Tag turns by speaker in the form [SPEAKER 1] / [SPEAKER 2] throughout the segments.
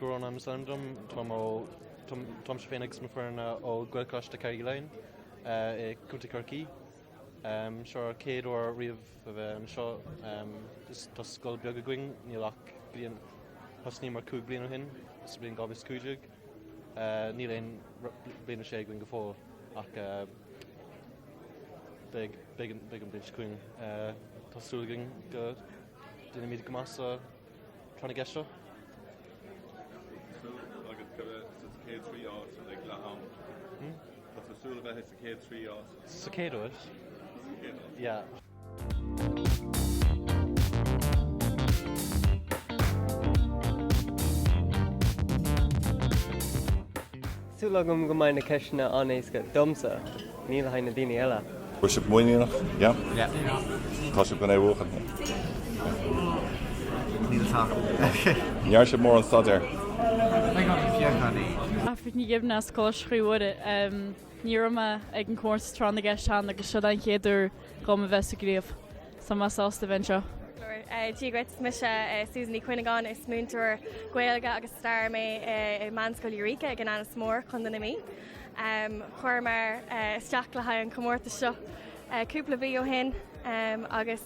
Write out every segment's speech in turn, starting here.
[SPEAKER 1] Corona Amsterdam, Tom Phoenix Maferna o Gwelcosta Chéile, Cúta Corky, Sure Cade or Reeve of Shaw, the Skull Bugagwing, Nilak, Green, Husney Marcoog Blino Hin, Spring Gobis Kujig, Nilain Blino Shag Wing Fall, Aka Big and British Queen, Tosulging, good, Dynamite Gamasa, trying to get her.
[SPEAKER 2] Céad like Laham. That's a sort of a céad
[SPEAKER 1] Cicado it? Yeah.
[SPEAKER 3] Súlagum go mbeidh na ceisina an éasca domsa, níl haina daoine eile.
[SPEAKER 2] Bishop Moyniach, yeah?
[SPEAKER 4] Yeah.
[SPEAKER 2] Bishop Gane Wochen.
[SPEAKER 4] Níl tá.
[SPEAKER 2] Bishop more on Stadder.
[SPEAKER 5] After ní gibh na scór scríúide, níorma ag an cuas trán na gceist agus siad an chéidir gom a bheits a gríomh. Sa más ásta bhain seo.
[SPEAKER 6] Tíagret mis Susan Quinnagan is múntar Gaeilge agus star mé Manscoil Eureka ag an Annas Mór chun na mí. Chuir mar isteach le an Chomórtas seo cúpla bhí ó hin agus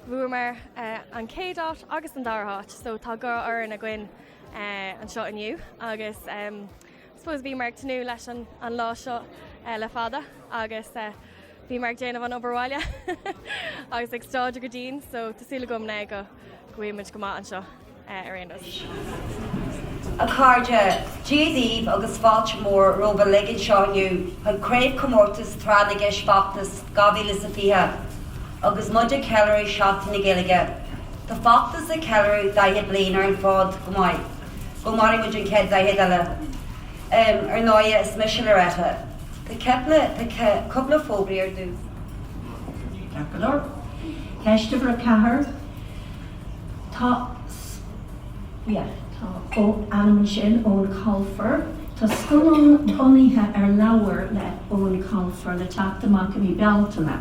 [SPEAKER 6] bhuair mar an céadát agus an darthát, so tá go ar na gcuin an seo aniu agus suppose bhí mar tanú leis an lá seo le fada agus bhí mar déanamh an oberháile agus ag stáid go dín, so tásúla gom ná go bhfuimiid go maith an seo ar aonas.
[SPEAKER 7] A cardja Jíomh agus Bhailigh roba legin seániu chun Craobhchomórtas Tráth Feachtas Tráth agus muide ceileí seachtain na Gaeilge. Tá Feachtas a ceileí daithe bliain ar an fád go mbeidh. Go marí muid an céad daithe eile. Ar náide is mis le réithe. Tá cúpla fógraí ar dús.
[SPEAKER 8] Ceapador, ceiste bhar cethir, tá ó anam sin ón calfar, tá scolón bunaithe ar leabhar le ón calfar le teach amach go bhí bealtaine.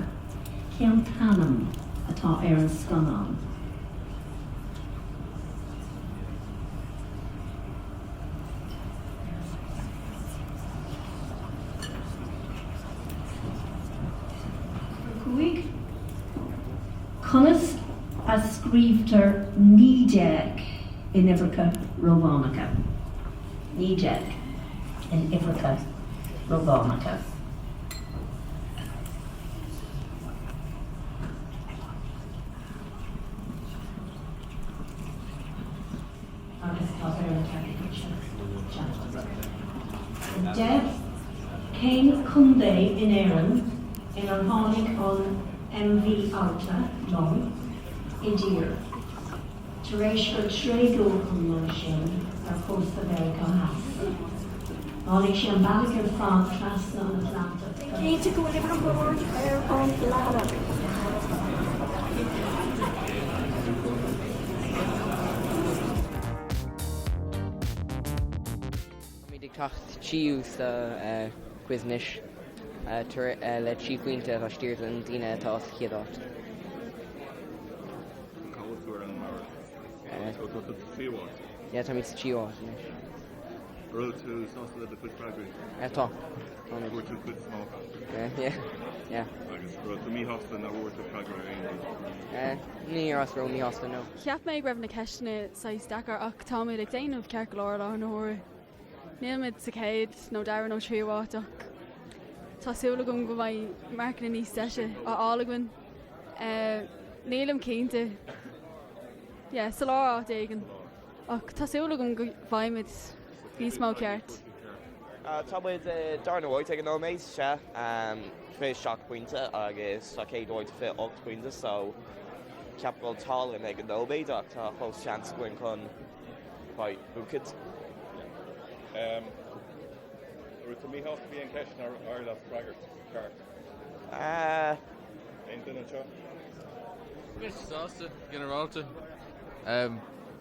[SPEAKER 8] Ceann tanam atá ar an scolán. Conas a scríbtar nídeag in Ifrica Románach. Nídeag in Ifrica Románach. Deb céim chundé in Éireann in an tháinig an MV Alta long I dear. Teresh go trégo chun sin ar Post America has. Tháinig sé an Baile Átha Cliath na Atlanta.
[SPEAKER 6] Cé go bhfuil an bhór ar an Blaiseadh.
[SPEAKER 9] Tacht chiús cuisnis le chiúinte a stírt an tíine tá chéadát. Ja, tá mí sa chiúát.
[SPEAKER 2] Road to Sauce of the Foot Factory.
[SPEAKER 9] Tá.
[SPEAKER 2] We're too good small.
[SPEAKER 9] Yeah.
[SPEAKER 2] Road to me hostel na Road to Factory.
[SPEAKER 9] Ní as ro ní hostel no.
[SPEAKER 5] Cheap méid raibh na ceisina sa dachar ach táid ag déanamh ceart go leir an nóir. Níl sa céad nó dair nó tríomháach. Tásúla gom go bhaid marcna níos deise á álagann. Nílam cínta. Sa lá áit éigean. Ach tásúla gom go bhaimid níos mó ceart.
[SPEAKER 10] Tá muid darna bhid ag an nóméid se fé seach pointe agus tá céad óid fé 8 pointe, so ceapáil tálann ag an nóméid ach tá fós seans goin chun búcid.
[SPEAKER 2] To me house to be in cash or that's braggart cart. Ain't in a shop.
[SPEAKER 11] Miss Sauce, Generalta.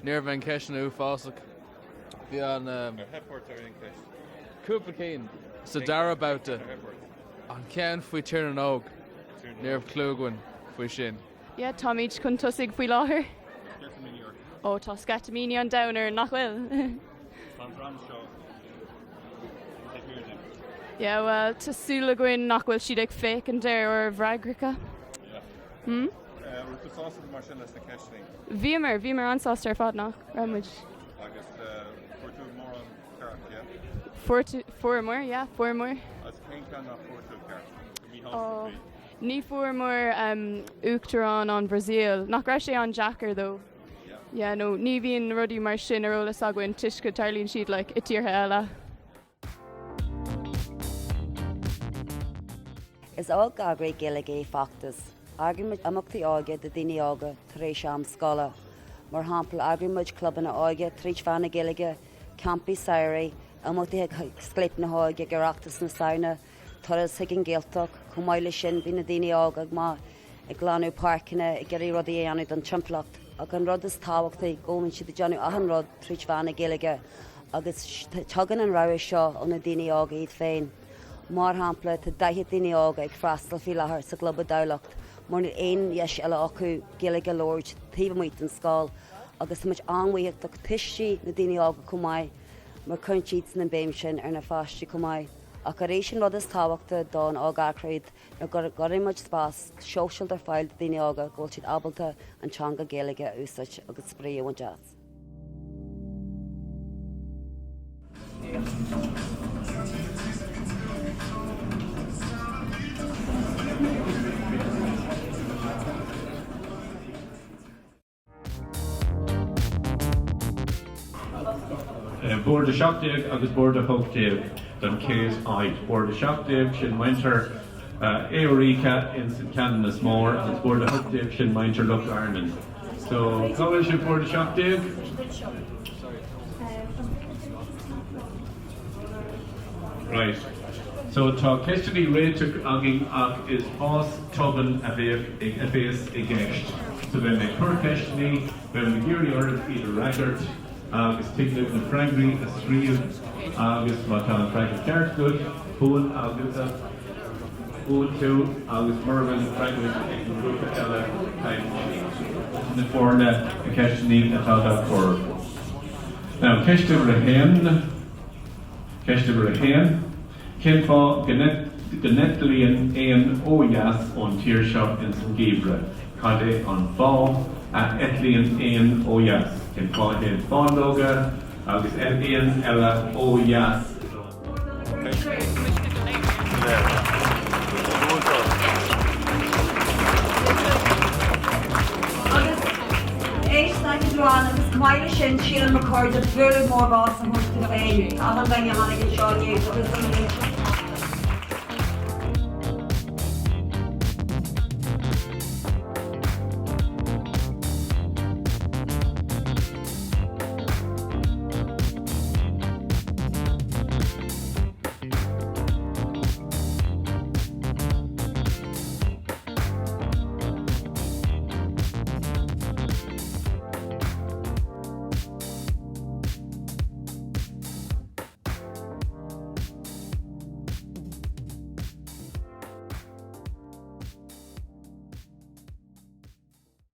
[SPEAKER 11] Near Van Keshnu Fossick. Be on
[SPEAKER 2] Hepworth are in cash.
[SPEAKER 11] Cooper Keen. So Dara about the on Ken Fui Turn and Og. Near Clugwin Fui Shin.
[SPEAKER 5] Yeah, Tommy chun tusig fui láthir. Oh, tá scatamíní an downer nach bhfuil.
[SPEAKER 12] Yeah, well, to súla goin nach bhfuil siad ag fécinn déir ar bhreagracha.
[SPEAKER 2] Ruta sásta mar sin leis na ceisling.
[SPEAKER 12] Bhí mar ansáist ar fad nach, ramuid.
[SPEAKER 2] Agus fuirtú mór an ceart, yeah?
[SPEAKER 12] Fuair mór.
[SPEAKER 2] As cén ceann nach fuirtú ceart. Ní
[SPEAKER 12] Oh,
[SPEAKER 2] hásta
[SPEAKER 12] ní fuair mór uachtarán an Brazil. Nach raibh sé an Jackar, though. Yeah, no, ní bhíon rudí mar sin ar ólas aguain tuisce tarlíonn siad le i tíortha eile.
[SPEAKER 7] Is all gagraí gilligé Feachtas. Argumuid amachtaí áige de daoine ága tar éis am scola. Mar hampla argumuid cluban na áige tríd fanna gillige, campi sairi, amachtaí sclip na áige garachtas na sauna, taras higgin géaltach, cumáile sin bhí na daoine ága má ag glanú parcina I geirí rudaí anú don timpplacht. Ag an rud is táhachtaí gómann siad Johnú ahan rud tríd fanna gillige, agus tugan an rabhir seo ó na daoine ága iad féin. Mar hampla tá 10 daoine ága ag freastal fi láthair sa globba daghlacht, mar na aon dheis eile acu gillige lord taobh muid an scáil, agus muid anmhaíocht ag tuisí na daoine ága cumáid, mar chuint siad na béim sin ar na fáistí cumáid. Ach ar éis sin rud is táhachta dá an ágácraid ar goraí muid spás seoisiil ar fáil daoine ága ghfuil siad abalta an teanga gillige úsait agus spríomh an jazz.
[SPEAKER 13] Board de Seachtaigh agus board de Hócáide don gCeist. Board de Seachtaigh sin mainter Éorícha in St Canas Mór agus board de Hócáide sin mainter Loch Ireland. So, how is your board de Seachtaigh? Right. So, tá custody réiteach agin ach is fás tugan a bheith ag gceist. So, when they cur custody, when we hear the either raggart, agus tiglib na frangri a sríomh agus mata an frangri ceartgud, húin agus húin tú agus murvan frangri ag an grúpa eile taimh na fórne a ceistení atá da chor. Now, ceistibh a hen, cin fá gnetlíonn éon óheas ón tír seo in San Gabriel, cad é an fá a etlíonn éon óheas. Cin fá hen fándóga agus éon eile óheas.
[SPEAKER 7] Agus Bhailigh sin síl McCord a bhfuil mór bás an thusta féin. Ahan bhain a hánig an seáinú agus